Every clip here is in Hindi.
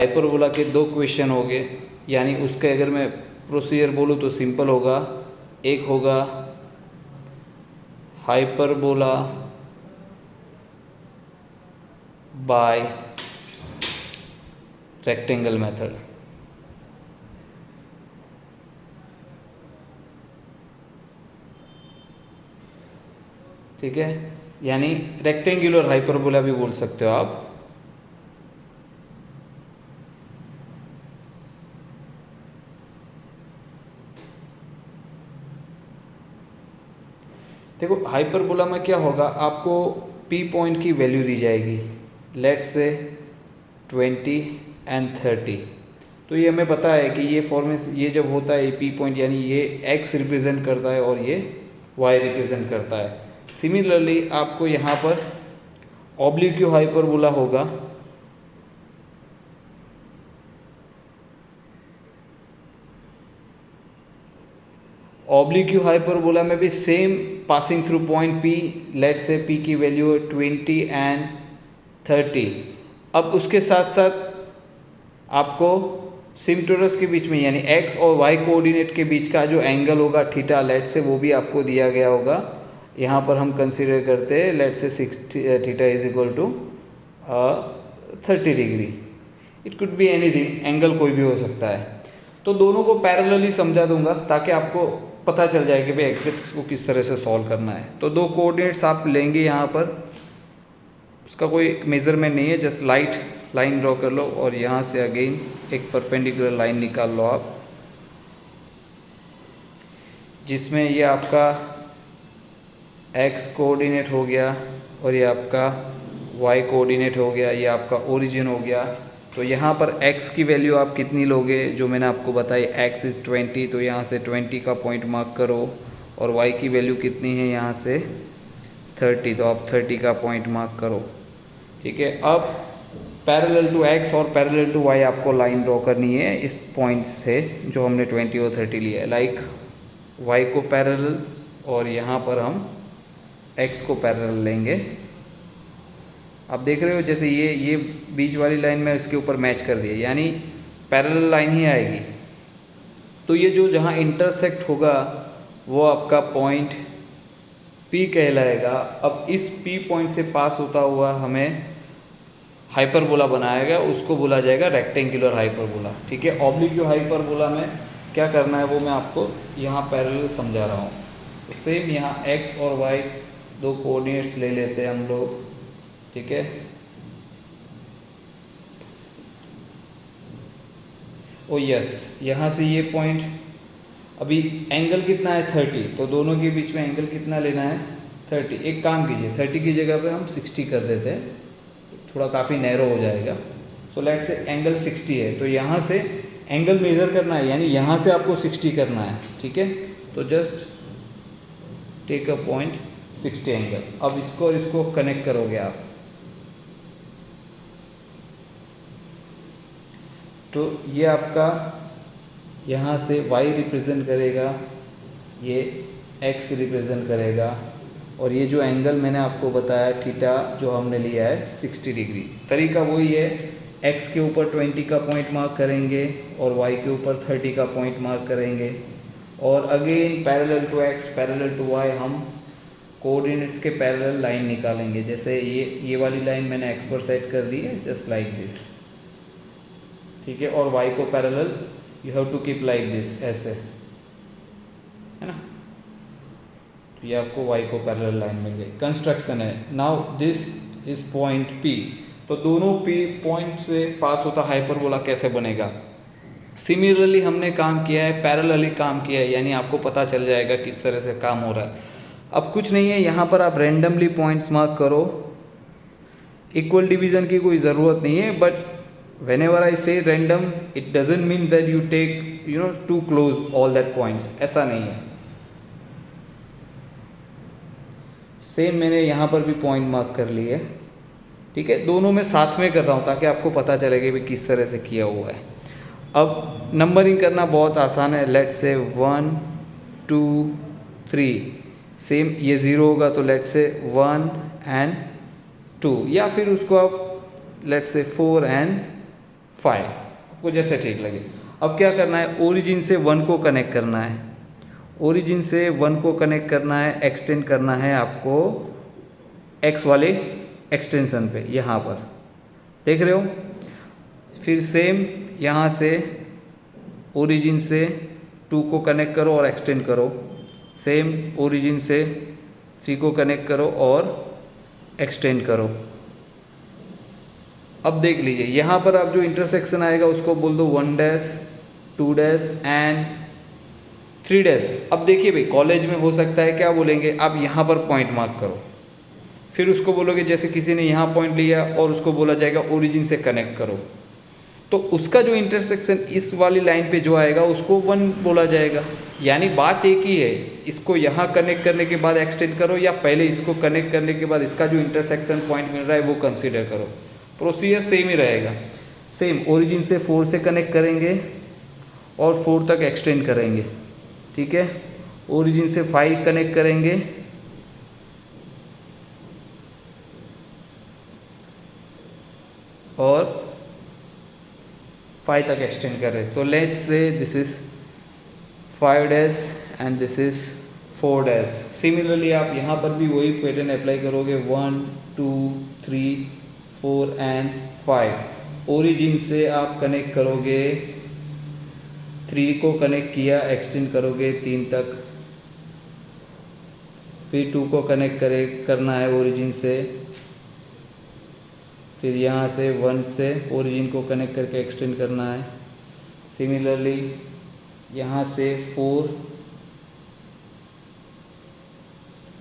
हाइपरबोला के दो क्वेश्चन हो गए, यानी उसके अगर मैं प्रोसीजर बोलूँ तो सिंपल होगा। एक होगा हाइपरबोला बाय रेक्टेंगल मेथड। ठीक है, यानी रेक्टेंगुलर हाइपरबोला भी बोल सकते हो आप। देखो हाइपरबोला में क्या होगा, आपको पी पॉइंट की वैल्यू दी जाएगी, लेट्स से 20 एंड 30। तो ये हमें पता है कि ये फॉर्मेशन ये जब होता है पी पॉइंट, यानी ये एक्स रिप्रेजेंट करता है और ये वाई रिप्रेजेंट करता है। सिमिलरली आपको यहाँ पर ऑब्लिक्यू हाइपरबोला होगा, ऑब्लिक्यू हाइपरबोला में भी same passing through point P, let's say P की वैल्यू 20 एंड 30। अब उसके साथ साथ आपको सिमटोरस के बीच में यानी एक्स और वाई कोऑर्डिनेट के बीच का जो एंगल होगा थीटा, लेट्स से वो भी आपको दिया गया होगा। यहाँ पर हम कंसीडर करते हैं let's say 60 theta is equal to 30 degree. It could be anything, angle कोई भी हो सकता है। तो दोनों को पैरेलली समझा दूंगा ताकि आपको पता चल जाए कि भाई एक्सिस को किस तरह से सॉल्व करना है। तो दो कोऑर्डिनेट्स आप लेंगे यहाँ पर, उसका कोई मेजरमेंट नहीं है, जस्ट लाइट लाइन ड्रॉ कर लो और यहाँ से अगेन एक परपेंडिकुलर लाइन निकाल लो आप, जिसमें ये आपका एक्स कोऑर्डिनेट हो गया और ये आपका वाई कोऑर्डिनेट हो गया, ये आपका ओरिजिन हो गया। तो यहाँ पर x की वैल्यू आप कितनी लोगे, जो मैंने आपको बताई x इज़ 20, तो यहाँ से 20 का पॉइंट मार्क करो। और y की वैल्यू कितनी है यहाँ से 30, तो आप 30 का पॉइंट मार्क करो। ठीक है, अब पैरेलल टू x और पैरेलल टू y आपको लाइन ड्रॉ करनी है इस पॉइंट से जो हमने 20 और 30 लिया है, लाइक y को पैरेलल और यहाँ पर हम x को पैरेलल लेंगे। आप देख रहे हो जैसे ये बीच वाली लाइन में इसके ऊपर मैच कर दिया, यानी पैरेलल लाइन ही आएगी। तो ये जो जहाँ इंटरसेक्ट होगा वो आपका पॉइंट P कहलाएगा। अब इस P पॉइंट से पास होता हुआ हमें हाइपरबोला बनाया गया, उसको बोला जाएगा रेक्टेंगुलर हाइपरबोला। ठीक है, ऑब्लिक्यू हाइपरबोला में क्या करना है वो मैं आपको यहाँ पैरेलल समझा रहा हूँ। तो सेम यहाँ x और y दो कोऑर्डिनेट्स ले लेते हैं हम लोग। ठीक है, ओ यस, यहाँ से ये पॉइंट, अभी एंगल कितना है 30, तो दोनों के बीच में एंगल कितना लेना है 30। एक काम कीजिए 30 की जगह पे हम 60 कर देते हैं, थोड़ा काफ़ी नैरो हो जाएगा। सो लेट्स से एंगल 60 है, तो यहाँ से एंगल मेज़र करना है, यानी यहाँ से आपको 60 करना है। ठीक है, तो just take a point 60 angle. अब इसको और इसको कनेक्ट करोगे आप, तो ये आपका यहाँ से y रिप्रेजेंट करेगा, ये x रिप्रेजेंट करेगा, और ये जो एंगल मैंने आपको बताया थीटा जो हमने लिया है 60 डिग्री। तरीका वही है, x के ऊपर 20 का पॉइंट मार्क करेंगे और y के ऊपर 30 का पॉइंट मार्क करेंगे। और again parallel to x parallel to y हम कोऑर्डिनेट्स के पैरेलल लाइन निकालेंगे। जैसे ये वाली लाइन मैंने x पर सेट कर दी है, जस्ट लाइक दिस। ठीक है, और y को parallel you have to keep like this, ऐसे है ना। तो ये आपको y को पैरेलल लाइन मिल गई। कंस्ट्रक्शन है, now this is point P। तो दोनों P पॉइंट से पास होता हाइपरबोला कैसे बनेगा। सिमिलरली हमने काम किया है, पैरेलली काम किया है, यानी आपको पता चल जाएगा किस तरह से काम हो रहा है। अब कुछ नहीं है, यहाँ पर आप रैंडमली पॉइंट्स मार्क करो, इक्वल डिवीजन की कोई ज़रूरत नहीं है, but whenever I say random it doesn't mean that you take too close all that points, ऐसा नहीं है। सेम मैंने यहाँ पर भी पॉइंट मार्क कर लिए। ठीक है, दोनों में साथ में कर रहा हूँ ताकि आपको पता चले कि भाई किस तरह से किया हुआ है। अब नंबरिंग करना बहुत आसान है, लेट्स से 1 2 3, सेम ये 0 होगा तो लेट्स से 1 एंड 2, या फिर उसको आप लेट्स से 4 एंड फाइव, आपको जैसे ठीक लगे। अब क्या करना है, ओरिजिन से 1 को कनेक्ट करना है, ओरिजिन से 1 को कनेक्ट करना है, एक्सटेंड करना है आपको एक्स वाले एक्सटेंशन पे, यहाँ पर देख रहे हो। फिर सेम यहाँ से ओरिजिन से 2 को कनेक्ट करो और एक्सटेंड करो, सेम ओरिजिन से 3 को कनेक्ट करो और एक्सटेंड करो। अब देख लीजिए यहाँ पर आप जो इंटरसेक्शन आएगा उसको बोल दो 1 डैश 2 डैश एंड 3 डैश। अब देखिए भाई कॉलेज में हो सकता है क्या बोलेंगे, आप यहाँ पर पॉइंट मार्क करो, फिर उसको बोलोगे जैसे किसी ने यहाँ पॉइंट लिया और उसको बोला जाएगा ओरिजिन से कनेक्ट करो, तो उसका जो इंटरसेक्शन इस वाली लाइन पे जो आएगा उसको 1 बोला जाएगा। यानी बात एक ही है, इसको यहाँ कनेक्ट करने के बाद एक्सटेंड करो या पहले इसको कनेक्ट करने के बाद इसका जो इंटरसेक्शन पॉइंट मिल रहा है वो कंसीडर करो, प्रोसीजर सेम ही रहेगा। सेम ओरिजिन से 4 से कनेक्ट करेंगे और 4 तक एक्सटेंड करेंगे, ठीक है। ओरिजिन से 5 कनेक्ट करेंगे और 5 तक एक्सटेंड कर रहे हैं। तो let's say this is 5 dash and this is 4 dash. Similarly आप यहाँ पर भी वही पैटर्न अप्लाई करोगे, 1 2 3 4 एंड 5। ओरिजिन से आप कनेक्ट करोगे, 3 को कनेक्ट किया, एक्सटेंड करोगे 3 तक, फिर 2 को कनेक्ट करना है ओरिजिन से, फिर यहाँ से 1 से ओरिजिन को कनेक्ट करके एक्सटेंड करना है। सिमिलरली यहाँ से 4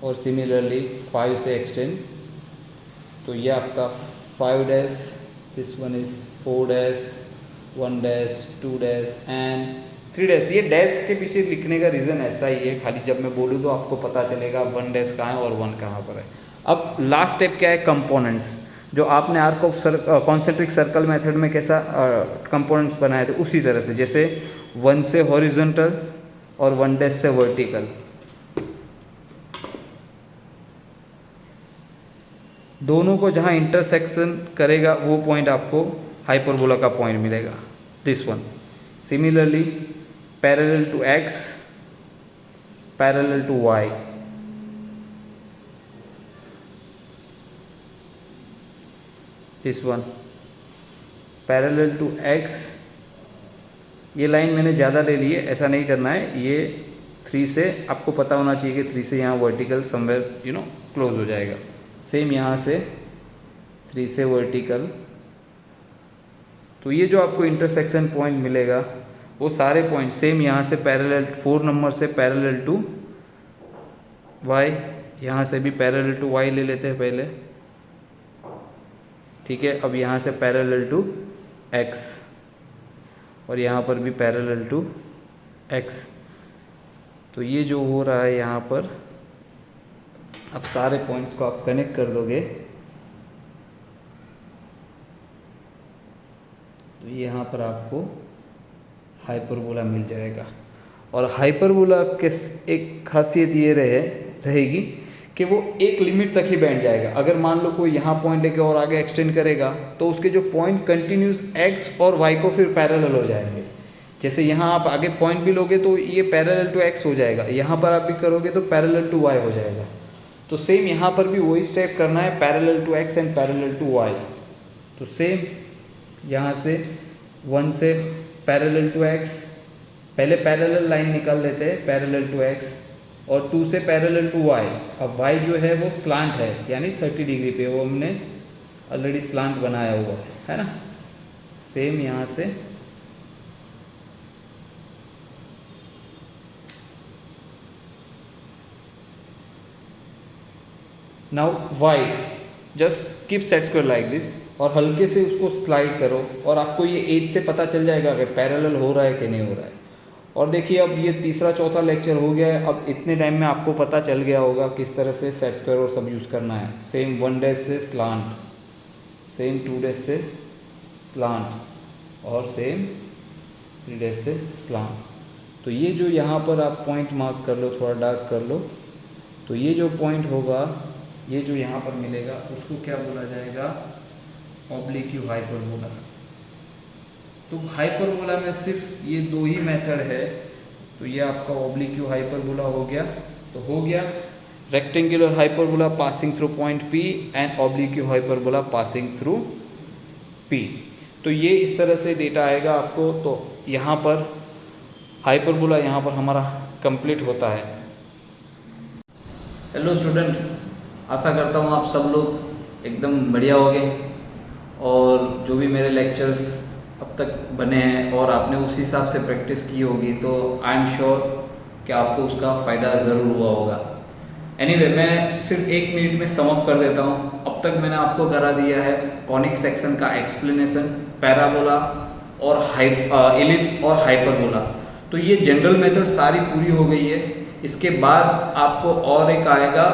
और सिमिलरली 5 से एक्सटेंड। तो ये आपका 5 dash, this one is 4 dash, 1 dash 2 dash and 3 dash. ये डैश के पीछे लिखने का रीज़न ऐसा ही है, खाली जब मैं बोलूँ तो आपको पता चलेगा 1 डैश कहाँ है और 1 कहाँ पर है। अब लास्ट स्टेप क्या है, कंपोनेंट्स। जो आपने arc of concentric circle method में कैसा कंपोनेंट्स बनाए थे उसी तरह से, जैसे 1 से हॉरिजॉन्टल और 1 डैश से वर्टिकल। दोनों को जहाँ इंटरसेक्शन करेगा वो पॉइंट आपको हाइपरबोला का पॉइंट मिलेगा, this one. Similarly parallel to x, parallel to y, this one parallel to x. ये लाइन मैंने ज़्यादा ले ली है, ऐसा नहीं करना है। ये 3 से आपको पता होना चाहिए कि 3 से यहाँ वर्टिकल समवेयर क्लोज हो जाएगा। सेम यहाँ से 3 से वर्टिकल। तो ये जो आपको इंटरसेक्शन पॉइंट मिलेगा वो सारे पॉइंट सेम यहाँ से पैरेलल 4 नंबर से पैरेलल टू वाई, यहाँ से भी पैरेलल टू वाई ले लेते हैं पहले, ठीक है। अब यहाँ से पैरेलल टू एक्स और यहाँ पर भी पैरेलल टू एक्स। तो ये जो हो रहा है यहाँ पर, अब सारे पॉइंट्स को आप कनेक्ट कर दोगे तो यहाँ पर आपको हाइपरबोला मिल जाएगा। और हाइपरबोला के एक खासियत ये रहेगी कि वो एक लिमिट तक ही बैठ जाएगा। अगर मान लो कोई यहाँ पॉइंट लेके और आगे एक्सटेंड करेगा तो उसके जो पॉइंट कंटिन्यूस एक्स और वाई को फिर पैरेलल हो जाएंगे। जैसे यहाँ आप आगे पॉइंट भी लोगे तो ये पैरेलल टू एक्स हो जाएगा, यहाँ पर आप भी करोगे तो पैरेलल टू वाई हो जाएगा। तो सेम यहाँ पर भी वही स्टेप करना है, parallel to x and parallel to y. तो सेम यहाँ से 1 से पैरेलल टू एक्स, पहले पैरेलल लाइन निकाल लेते हैं पैरेलल टू एक्स, और 2 से पैरेलल टू वाई। अब वाई जो है वो स्लांट है, यानी 30 डिग्री पे, वो हमने ऑलरेडी स्लांट बनाया हुआ है ना। सेम यहाँ से now y just keep set square like this और हल्के से उसको स्लाइड करो और आपको ये एज से पता चल जाएगा कि पैरेलल हो रहा है कि नहीं हो रहा है। और देखिए अब ये तीसरा चौथा लेक्चर हो गया है, अब इतने टाइम में आपको पता चल गया होगा किस तरह से सेट स्क्वायर और सब यूज़ करना है। सेम 1 डैश से स्लांट, सेम 2 डैश से स्लांट और सेम 3 डैश से स्लांट। तो ये जो यहाँ पर आप पॉइंट मार्क कर लो, थोड़ा डार्क कर लो, तो ये जो पॉइंट होगा, ये जो यहाँ पर मिलेगा उसको क्या बोला जाएगा, ऑब्लिक्यू हाइपरबोला। तो हाइपरबोला में सिर्फ ये दो ही मेथड है। तो ये आपका ऑब्लिक्यू हाइपरबोला हो गया। तो हो गया rectangular hyperbola passing through point P and oblique hyperbola passing through P। तो ये इस तरह से डेटा आएगा आपको। तो यहाँ पर हाइपरबोला यहाँ पर हमारा कंप्लीट होता है। हेलो स्टूडेंट, आशा करता हूँ आप सब लोग एकदम बढ़िया होंगे और जो भी मेरे लेक्चर्स अब तक बने हैं और आपने उस हिसाब से प्रैक्टिस की होगी तो आई एम श्योर कि आपको उसका फ़ायदा ज़रूर हुआ होगा। एनीवे, मैं सिर्फ 1 मिनट में सम अप कर देता हूँ। अब तक मैंने आपको करा दिया है कॉनिक सेक्शन का एक्सप्लेनेशन, पैराबोला और एलिप्स और हाइपरबोला। तो ये जनरल मेथड सारी पूरी हो गई है। इसके बाद आपको और एक आएगा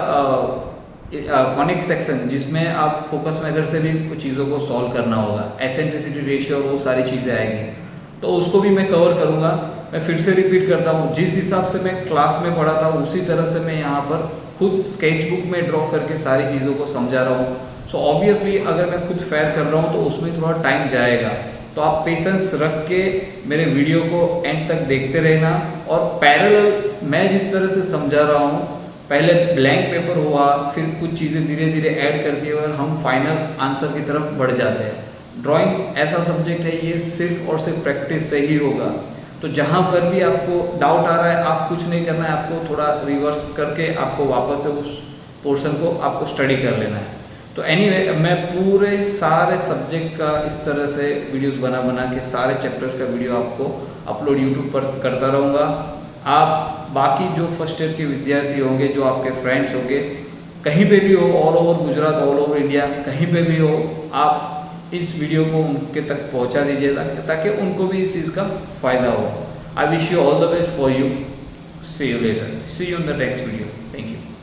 कॉनिक सेक्शन, जिसमें आप फोकस मेथड से भी चीज़ों को सॉल्व करना होगा, एसेंट्रिसिटी रेशियो, वो सारी चीज़ें आएंगी। तो उसको भी मैं कवर करूँगा। मैं फिर से रिपीट करता हूँ, जिस हिसाब से मैं क्लास में पढ़ा था उसी तरह से मैं यहाँ पर खुद स्केच बुक में ड्रॉ करके सारी चीज़ों को समझा रहा हूँ। सो ऑब्वियसली अगर मैं खुद फेयर कर रहा हूँ तो उसमें थोड़ा टाइम जाएगा। तो आप पेशेंस रख के मेरे वीडियो को एंड तक देखते रहना। और पैरेलल मैं जिस तरह से समझा रहा हूँ, पहले ब्लैंक पेपर हुआ, फिर कुछ चीज़ें धीरे धीरे ऐड करती है और हम फाइनल आंसर की तरफ बढ़ जाते हैं। ड्राइंग ऐसा सब्जेक्ट है, ये सिर्फ और सिर्फ प्रैक्टिस से ही होगा। तो जहाँ पर भी आपको डाउट आ रहा है, आप कुछ नहीं करना है, आपको थोड़ा रिवर्स करके आपको वापस से उस पोर्शन को आपको स्टडी कर लेना है। तो एनीवे, मैं पूरे सारे सब्जेक्ट का इस तरह से वीडियोस बना बना के सारे चैप्टर्स का वीडियो आपको अपलोड यूट्यूब पर करता रहूँगा। आप बाकी जो फर्स्ट ईयर के विद्यार्थी होंगे, जो आपके फ्रेंड्स होंगे, कहीं पे भी हो, all over Gujarat, all over India, कहीं पे भी हो, आप इस वीडियो को उनके तक पहुंचा दीजिए ताकि उनको भी इस चीज़ का फ़ायदा हो। I wish you all the best for you. See you later, see you in the next video. Thank you.